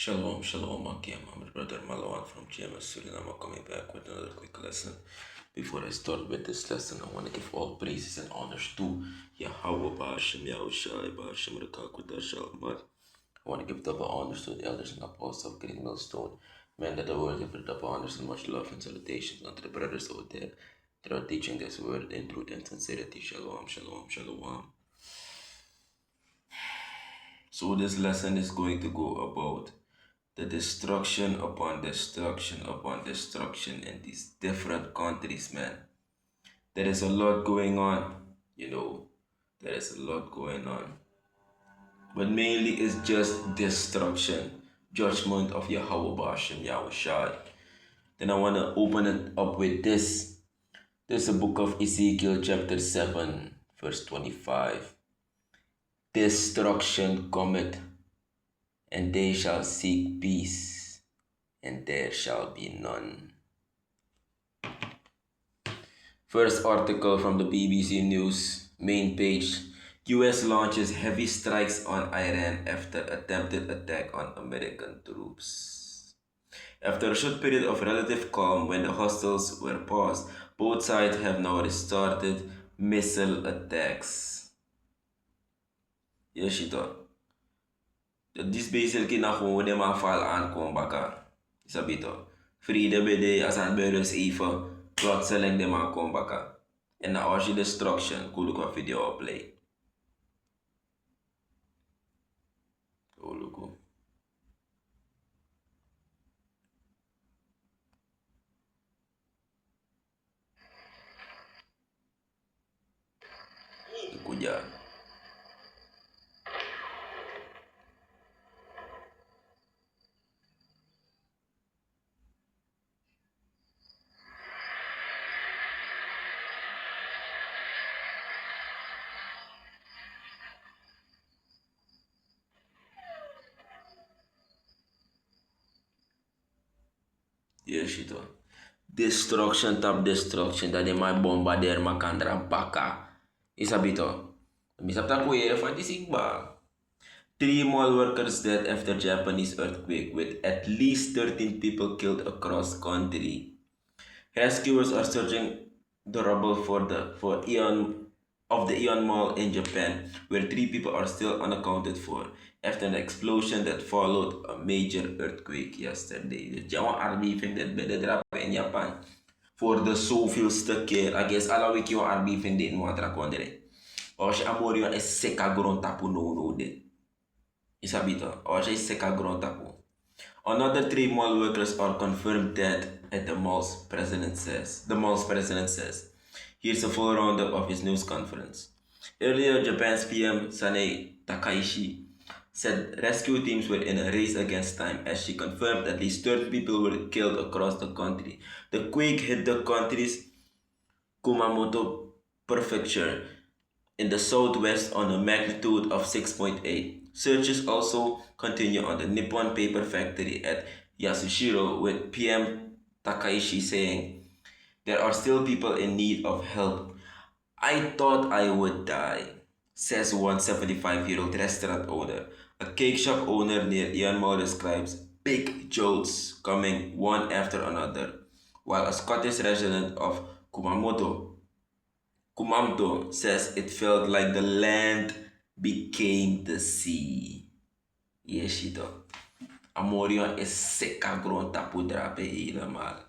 Shalom, shalom, Akim. I'm your brother Malawan from GMS Suriname, coming back with another quick lesson. Before I start with this lesson, I want to give all praises and honors to Yahweh Ba'ashem Yahushai Ba'ashem Rakakwada Shalmat. I want to give double honors to the elders and apostles of Great Millstone. Man, that the word give double honors and much love and salutations unto the brothers over there that are teaching this word in truth and sincerity. Shalom, shalom, shalom. So this lesson is going to go about the destruction upon destruction upon destruction in these different countries, man. There is a lot going on, there is a lot going on. But mainly it's just destruction, judgment of Yahweh Bashem Yahushai. Then I want to open it up with this. There's a book of Ezekiel chapter 7, verse 25. Destruction cometh, and they shall seek peace, and there shall be none. First article from the BBC News main page. US launches heavy strikes on Iran after attempted attack on American troops. After a short period of relative calm when the hostiles were paused, both sides have now restarted missile attacks. Yes, she thought. This basically na gewoon de man val aankomen bakken. Sabi to. Vrede bede as aan burgers even plotseling de man komen bakken. En na als je destruction, cool ik een video play. Oh, look. Good job. Yes, ito. Destruction top destruction dat de mai bombardeer makandra baka. Isabi to. Misap ta kuye fantisigba. 3 mall workers dead after Japanese earthquake with at least 13 people killed across country. Rescuers are searching the rubble for Eon of the Eon Mall in Japan, where 3 people are still unaccounted for after an explosion that followed a major earthquake yesterday. The Jawan army that bed drop in Japan for the zoveelste keer. I guess alla week yung army vind in watra kondre. Als je amor yon is seka grond tapu no de. Isabito, als je seka grond tapu. Another 3 mall workers are confirmed dead at the mall's president says. The mall's president says. Here's a full roundup of his news conference. Earlier, Japan's PM Sane Takaishi said rescue teams were in a race against time as she confirmed at least 30 people were killed across the country. The quake hit the country's Kumamoto prefecture in the southwest on a magnitude of 6.8. Searches also continue on the Nippon paper factory at Yasushiro, with PM Takaishi saying, "There are still people in need of help. I thought I would die," says one 75-year-old restaurant owner. A cake shop owner near Myanmar describes big jolts coming one after another, while a Scottish resident of Kumamoto says it felt like the land became the sea. Yes, ito. Amorion is seka gron tapu drape helemaal.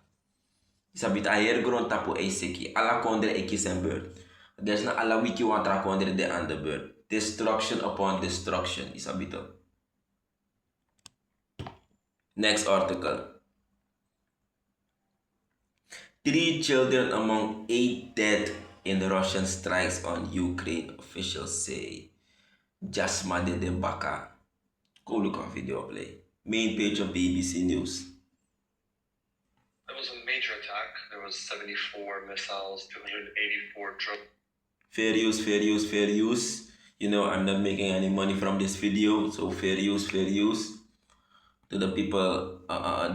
Sabit ayer gron tapu e seki. Alla kondre e kisembeurt. There's na alla wiki wantra kondre de aan de beurt. Destruction upon destruction. Isabito. Next article. 3 children among 8 dead in the Russian strikes on Ukraine, officials say. Jasma de Debaka. Go look on video play. Main page of BBC News. It was a major attack. There was 74 missiles, 284 drones. Fair use, fair use, fair use. You know, I'm not making any money from this video, so fair use, fair use. To the people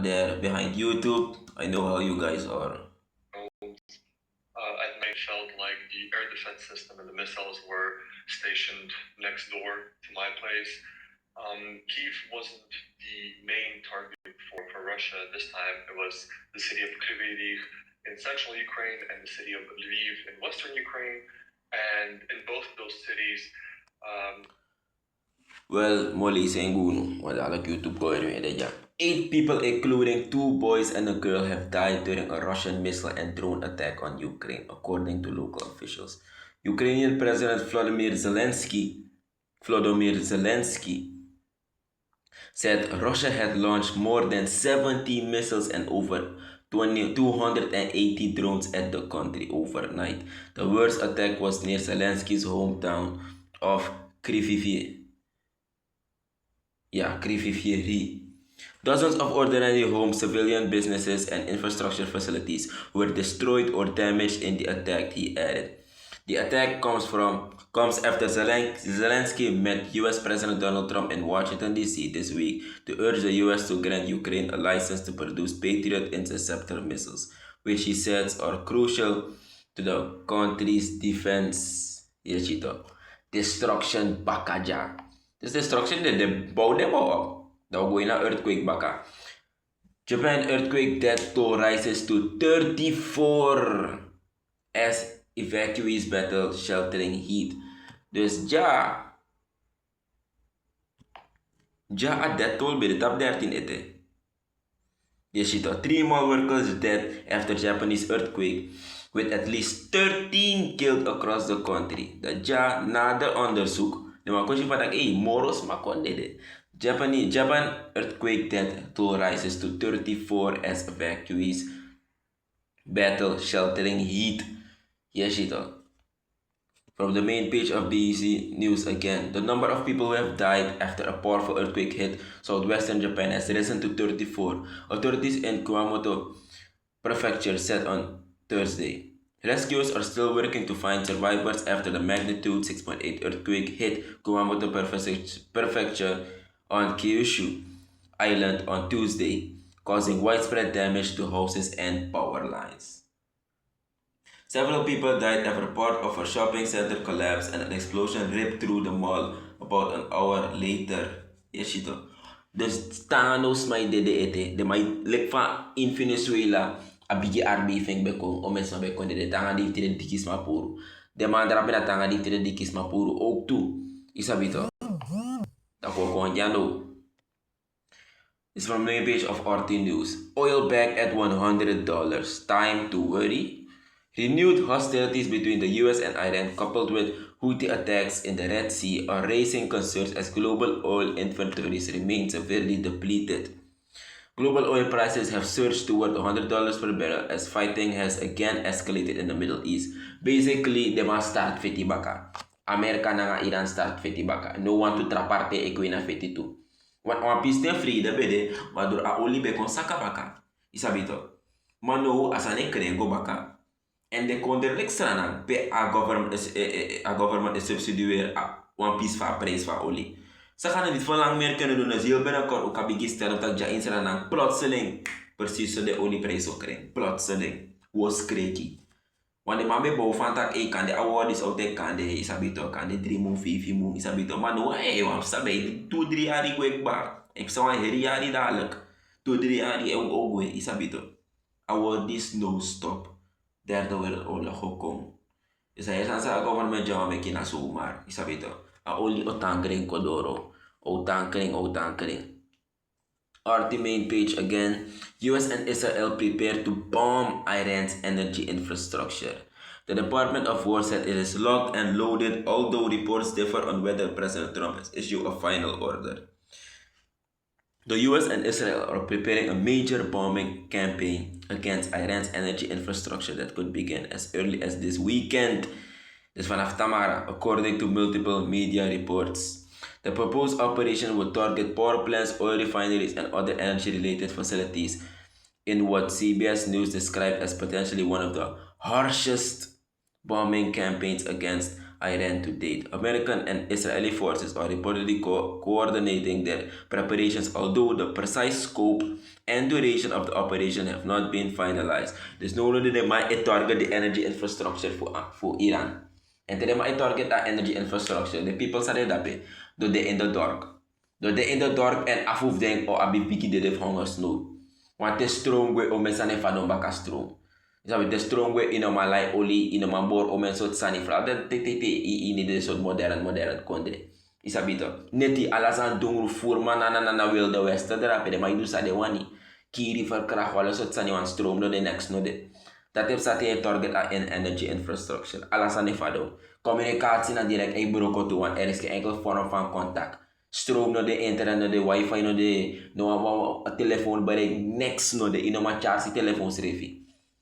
there behind YouTube, I know how you guys are. At night felt like the air defense system and the missiles were stationed next door to my place. Kyiv wasn't the main target for Russia this time. It was the city of Kryvyi Rih in central Ukraine and the city of Lviv in western Ukraine. And in both of those cities, Well, Molly Sengunu, well, I like YouTube going in. 8 people, including 2 boys and a girl, have died during a Russian missile and drone attack on Ukraine, according to local officials. Ukrainian President Volodymyr Zelensky said Russia had launched more than 70 missiles and over 280 drones at the country overnight. The worst attack was near Zelensky's hometown of Kryvyi. Dozens of ordinary homes, civilian businesses, and infrastructure facilities were destroyed or damaged in the attack, he added. The attack comes after Zelensky met US President Donald Trump in Washington, D.C. this week to urge the US to grant Ukraine a license to produce Patriot interceptor missiles, which he says are crucial to the country's defense. Destruction bakaja. This destruction de bouw de bouw. Now going na earthquake baka. Japan earthquake death toll rises to 34 as evacuees battle sheltering heat. Dus ja a death toll bij de top 13 ete. Je ziet al 3 more workers dead after Japanese earthquake, with at least 13 killed across the country. Dat ja na de onderzoek. De man kon je van moros maar kon dit. Japan earthquake death toll rises to 34 as evacuees battle sheltering heat. Je ziet al. From the main page of BBC News again, the number of people who have died after a powerful earthquake hit southwestern Japan has risen to 34, authorities in Kumamoto Prefecture said on Thursday. Rescuers are still working to find survivors after the magnitude 6.8 earthquake hit Kumamoto Prefecture on Kyushu Island on Tuesday, causing widespread damage to houses and power lines. Several people died after part of a shopping center collapsed and an explosion ripped through the mall about an hour later. Yeshito. Dus Thanos may dede de may lekfa in Venezuela a bigi arbi feng beko o mes beko de tanga di tire dikis mapuru. De mandra bena tanga di tire dikis mapuru ook tu. Isabito. Dako konjano. It's from the main page of RT News. Oil back at $100. Time to worry. Renewed hostilities between the US and Iran, coupled with Houthi attacks in the Red Sea, are raising concerns as global oil inventories remain severely depleted. Global oil prices have surged toward $100 per barrel as fighting has again escalated in the Middle East. Basically, they must start 50 baka. Amerika na nga Iran start 50 baka. No one to traparte equina 52. Wan piste free da bede, madur a oli be kon saka baka. Isabito. Mano asane krego baka. En de konderlijk strana pe a government is subsidiëren a one piece van prijs van olie. Ze gaan het niet voor lang meer kunnen doen als heel binnenkort ook heb ik stellen dat je in strana plotseling precies zo de olieprijs ook krijgt. Plotseling. Was kreki. Want de man bij bouw van tak kan de award is ook de kan de isabito kan de 3 moet 5 moet isabito maar no want sabai 2-3 jaar ik werkbaar. Ik zou een hele jaar dadelijk 2-3 jaar ook we isabito. Award is no stop. Derde wereldoorlog gekomen. Dus hij is aan zijn government job met kina zomaar. Isabito. A oli otankering kodoro. Otankering. RT main page again. US and Israel prepare to bomb Iran's energy infrastructure. The Department of War said it is locked and loaded, although reports differ on whether President Trump has issued a final order. The US and Israel are preparing a major bombing campaign against Iran's energy infrastructure that could begin as early as this weekend. This vanaf Tamara, according to multiple media reports. The proposed operation would target power plants, oil refineries, and other energy-related facilities in what CBS News described as potentially one of the harshest bombing campaigns against Iran to date. American and Israeli forces are reportedly coordinating their preparations, although the precise scope and duration of the operation have not been finalized. There's no way they might target the energy infrastructure for Iran. And they might target that energy infrastructure. The people started up do they in the dark. Dat de in de dorp en afhoefding o abi piki de hongersnood. Want de stroom we o mensen en van baka stroom. Dus de stroom we in een malai olie in een mambor o mensen het sani vrouw. Dat TTT in de soort modern country. Isabito. Neti alasan dungru furma na wilde westen drape de maar du sa de wani. Kiri verkracht wala soort sani wan stroom do de next no de. Dat heeft zat in target in energy infrastructure. Alasan de fado. Communicatie na direct ei broko toe want er is geen enkel vorm van contact. Stroom no de internet no de wifi no de no telefoon bereik niks no de ino ma charge telefoon schreef.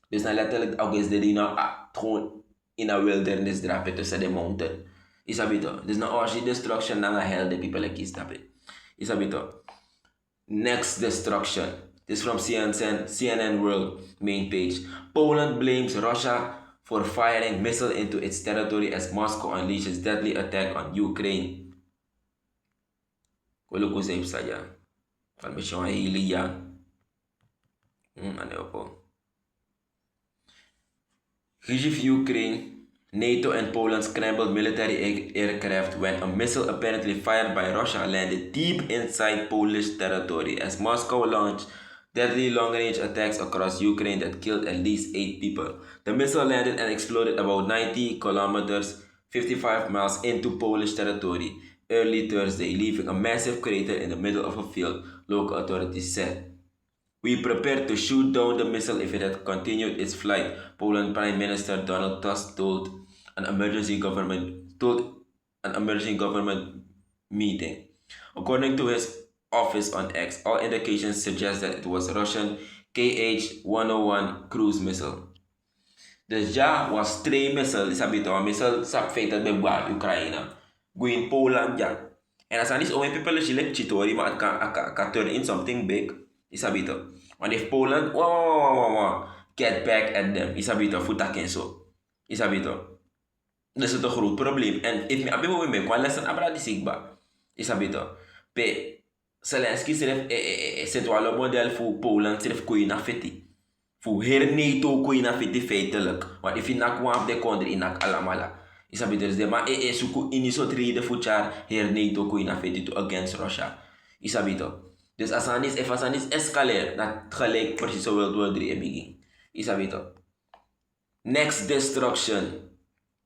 Dus dan letterlijk august de dino gewoon in een wilderness drapen tussen de mountain. Isabito. Dus na orgy destruction na hell the people like it. Isabito. Next destruction. This from CNN World main page. Poland blames Russia for firing missile into its territory as Moscow unleashes deadly attack on Ukraine. Kuluku zeep saja. Van mission hili ya. Ane opo. Regime Ukraine, NATO and Poland scrambled military aircraft when a missile apparently fired by Russia landed deep inside Polish territory as Moscow launched deadly long-range attacks across Ukraine that killed at least 8 people. The missile landed and exploded about 90 kilometers, 55 miles into Polish territory early Thursday, leaving a massive crater in the middle of a field, local authorities said. We prepared to shoot down the missile if it had continued its flight, Poland Prime Minister Donald Tusk told an emergency government meeting. According to his office on X, all indications suggest that it was Russian KH-101 cruise missile. Dus ja, was 3 missile, sabi to, missile sa feita de Ukraine. Going Poland ja. En als is only people like chitori, maar het kan turn in something big. Isabito. Want if Poland, get back at them. Isabito, futaken zo. Isabito. Dat is een groot probleem. En if me abibo me kwa lesson abra di sigba. Isabito. Pe Zelensky schreef situalo model voor Poland schreef koei na fiti. Voor herneto koei na fiti feitelijk. Want if je nak wap de country inak alamala. Isabito dus de ma suku iniso trade voor char herneto koei na fiti to against Russia. Isabito. Dus als Asanis escaleert, dat gelijk precies zo World War 3 begin. Isabito. Next destruction.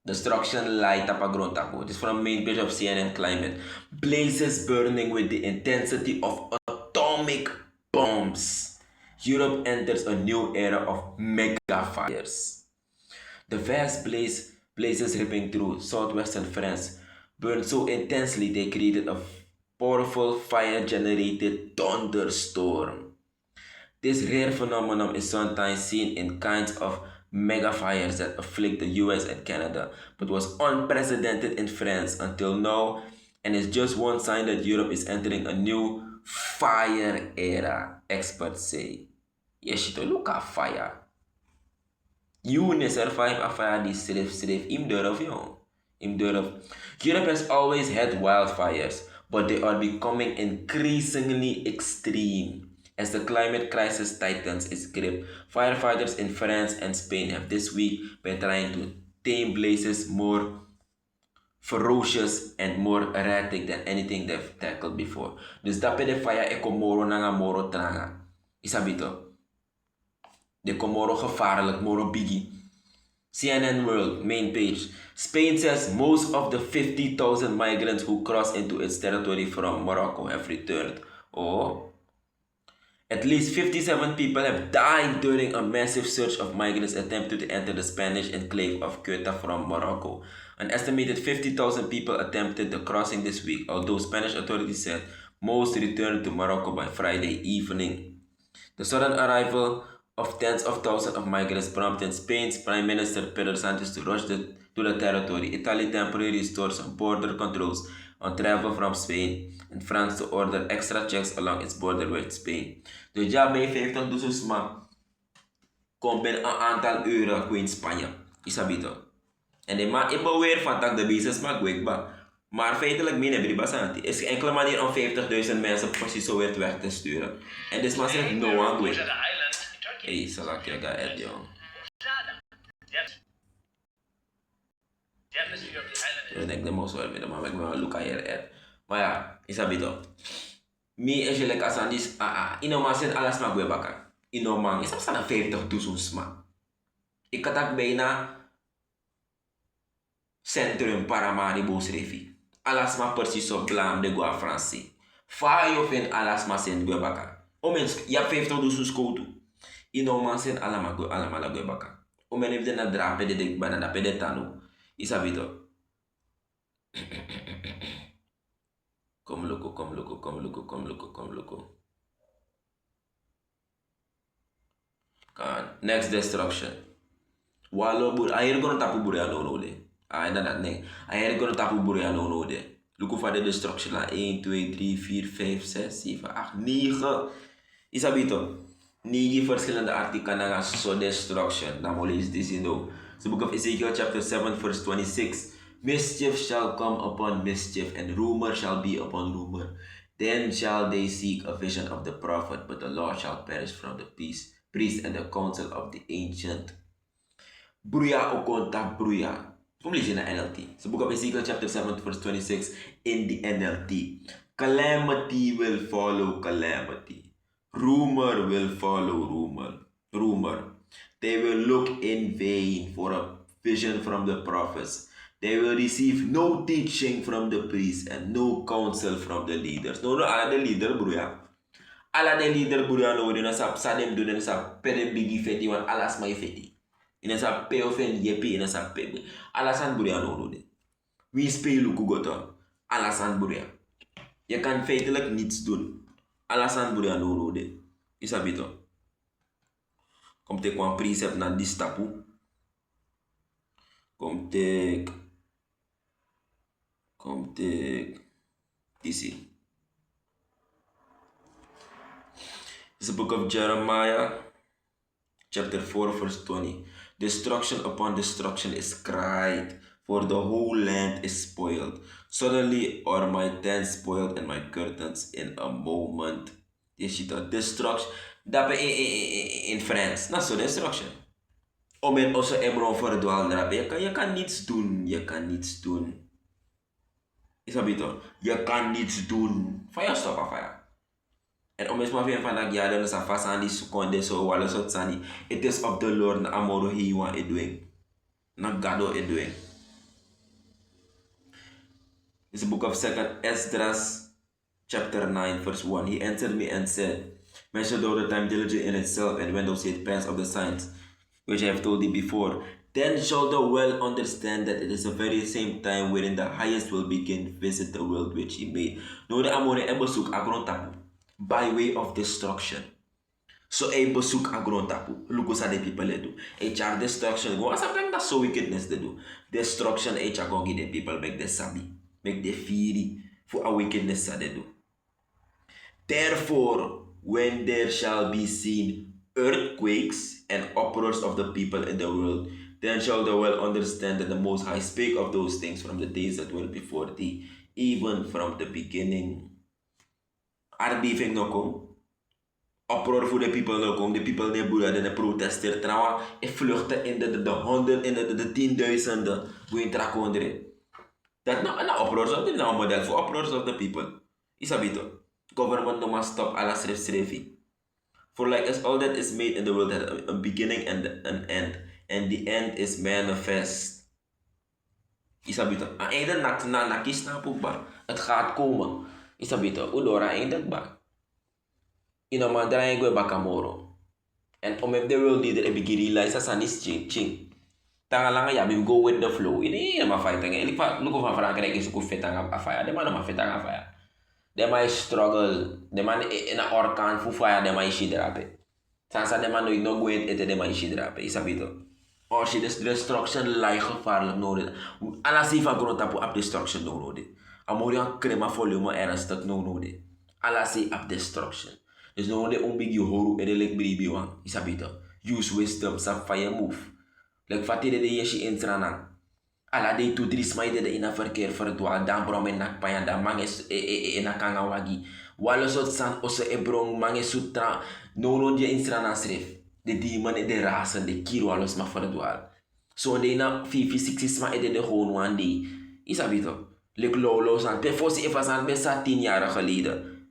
Destruction light up a ground tapo. This is from main page of CNN Climate. Blazes burning with the intensity of atomic bombs. Europe enters a new era of mega fires. The vast blazes ripping through southwestern France burned so intensely they created a powerful fire-generated thunderstorm. This rare phenomenon is sometimes seen in kinds of mega fires that afflict the US and Canada, but was unprecedented in France until now, and is just one sign that Europe is entering a new fire era, experts say. Yes, look at fire. You survive a fire die strif im durf, joh. Im durf. Europe has always had wildfires, but they are becoming increasingly extreme. As the climate crisis tightens its grip, firefighters in France and Spain have this week been trying to tame blazes more ferocious and more erratic than anything they've tackled before. Dus dat de fire e komoro nanga moro tranga. Isabito. De komoro gevaarlijk, moro biggie. CNN World main page. Spain says most of the 50,000 migrants who crossed into its territory from Morocco have returned. Oh. At least 57 people have died during a massive surge of migrants attempting to enter the Spanish enclave of Ceuta from Morocco. An estimated 50,000 people attempted the crossing this week, although Spanish authorities said most returned to Morocco by Friday evening. The sudden arrival of tens of thousands of migrants prompted Spain's Prime Minister Pedro Sánchez to rush to the territory. Italy temporarily restored some border controls on travel from Spain, and France to order extra checks along its border with Spain. De job bij 50 dus maar komt binnen een aantal uren in Spanje. Isabito. En de man ik beweer van dat de business mag wegba. Maar feitelijk min hebben die basanti. Is geen enkele manier om 50.000 mensen precies zo weer weg te sturen. En dus man zegt no one way. Hey, zal ik je gaan eten, jong. Ik denk de most wel weer, maar ik wil look hier eten. Faya, isabito. Mi ejele kasandis inoman sen alas magwe baka. Inoman, isap sana 50,000 sma. Ikatak bijna centrum para mani bos refi. Alas ma persis op blam de gua Fransi. Fayo fen alas ma sen gwe baka. Omens, ya 50,000 skoutu. Inoman sen alama la gwe baka. Omen if de na drape de banana pede tanu. Isabito. Kom luko. Next destruction. Walo bur ayer gono tapu bur ya no de. Ainda dat nee. Ayer gono tapu bur ya no de. Luko fa de destruction la 1 2 3 4 5 6 7 8 9. Isabito. 9 verschillende artikelen na so destruction. Namole is this in the book of Ezekiel chapter 7 verse 26. Mischief shall come upon mischief, and rumor shall be upon rumor. Then shall they seek a vision of the prophet, but the law shall perish from the priest and the counsel of the ancient. Bruya o konta bruya. Kom lees je naar NLT. The book of Ezekiel chapter 7 verse 26 in the NLT. Calamity will follow calamity. Rumor will follow rumor. They will look in vain for a vision from the prophets. They will receive no teaching from the priests and no counsel from the leaders. No, ala de leader bruya. Ala de leader bruya no de na sa dem do na sa pere bigi feti wan alas mai feti. Ina sa pe ofen yepi ina sa pe. Alasan bruya no de. Wie spelen kugota? Alasan bruya. Je kan feitelijk niets doen. Alasan bruya no de. Isabito. Kom te kwam precept na distapu. Kom te easy. It's the book of Jeremiah, chapter 4, verse 20. Destruction upon destruction is cried, for the whole land is spoiled. Suddenly are my tents spoiled and my curtains in a moment. Destruction. Dape in France. Not so destruction. Omen also ebron verdwaald rapen. Je kan niets doen. Isabito, je kan niets doen. Faya stop faya. En om eens maar weer van dat jaar dan is vast aan die seconde zo wala zo tsani. It is of the Lord na amoro he want it doing. Na gado it doing. It's the book of 2nd Esdras chapter 9 verse 1. He answered me and said, measure thou the time diligent in itself, and when thou seest pass of the signs which I have told thee before, then shalt thou well understand that it is the very same time wherein the highest will begin to visit the world which he made. No, the amore e bezoek agron tapu by way of destruction. So e bezoek agron tapu. Look at the people they do. E char destruction go. Sometimes that's so wickedness they do. Destruction e char go give the people make the sabi, make the feary for a wickedness that they do. Therefore, when there shall be seen earthquakes and uproars of the people in the world, then shall thou well understand that the Most High spake of those things from the days that were before thee, even from the beginning. Aardbeving no kom. Uproar voor de people no kom. De people ne boeren en de protester. Trouwens, vluchten in de honderd, in de tienduizenden. Hoe je trakonderen. Dat nou een uproar. Dat is nou een model voor uproars of the people. Isabito. Government no must stop alles schreef. For like as all that is made in the world has a beginning and an end, and the end is manifest. Isabito, aan einde na nakis na po ba? Het gaat komen. Isabito, udora einde ba? Inomadra ego bakamoro. And if the world leader e bigi realize as anis ching. Tanga lang ya, we go with the flow. Ini ya ma fighting. Ili pa luko fa Frankrijk is ko fetanga afaya. De man ma fetanga afaya. De man struggle. De man in a orkan fufaya de man shidrape. Sansa de man no go in ete de man shidrape. Isabito. Or she destruction lie gevaarlijk nodig. Alles even grond op destruction nodig. Amorian crema volume ernstig nodig. Alles op destruction. Dus nodig big you horu edelik bribi wan. Isabito. Use wisdom sa fire move. Like fatide de yeshi intranang. Ala de tu drie smijden de in een verkeer verdwaald. Dan brom en nakpayan. Dan manges in a kanga wagi. Walo sot san ose e brom manges sutra. No die intranang schreef. De demon en de rasen, de kiro alles maar verdwaald. So de na 50, 60 sma de gewoon one day. Isabito. Lik Lolo san. Pe fosi even san best 10 jaar geleden.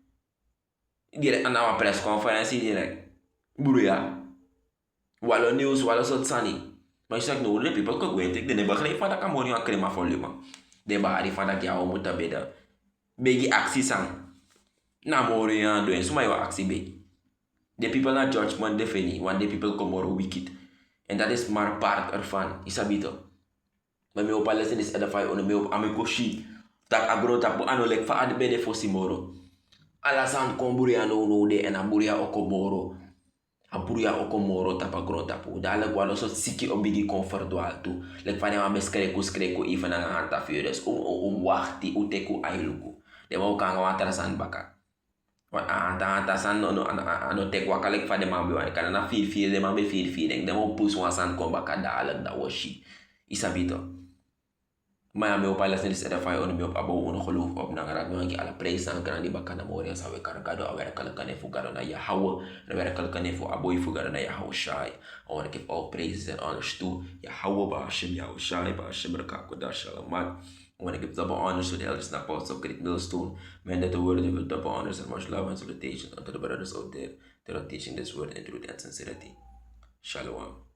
Direct aan een persconferentie direct. Broeia. Walo nieuws, walo soort sani. Maar je zegt, no, de people kan gewoon take. De begrijp van dat kan money aan crema volume. De bari van dat jou moet beden. Begi actie sang. Na mori aan doen. Suma jou actie be. The people na judgment defini. Want the people come more wicked. En dat is maar part ervan. Isabito. Maar me op alles in is edify on me op ame koshi. Tak agro tapu anolek fa ad bede fosi moro. Alasan kon buria no de en a buria okomoro. A buria okomoro tapa gro tapu. Dale gwalo so siki obigi comfort altu. Lek fane ma beskreko even ang hanta fures. Wachti uteku ailuku. De mo kanga watara san baka. Want hanta san no tek wakalek fane ma be wan. Kana na feel de ma be feel. De mo pus wan san kon baka dalek da washi. Isabito. Maar me op alles is edify on me op abo uno geloof op na raad me ala praise aan kan di bakana mori sa we karagado awere kala kan fu garo na Yahweh awere kala kan fu abo fu garo na Yahweh shai. I want to give all praises and honors to Yahweh ba Hashem Yahweh shai ba Hashem Rakakodash Alamat. I want to give double honors to the elders and apostles of Great Millstone. Men that the word of double honors and much love and salutation unto the brothers out there that are teaching this word in truth and sincerity. Shalom.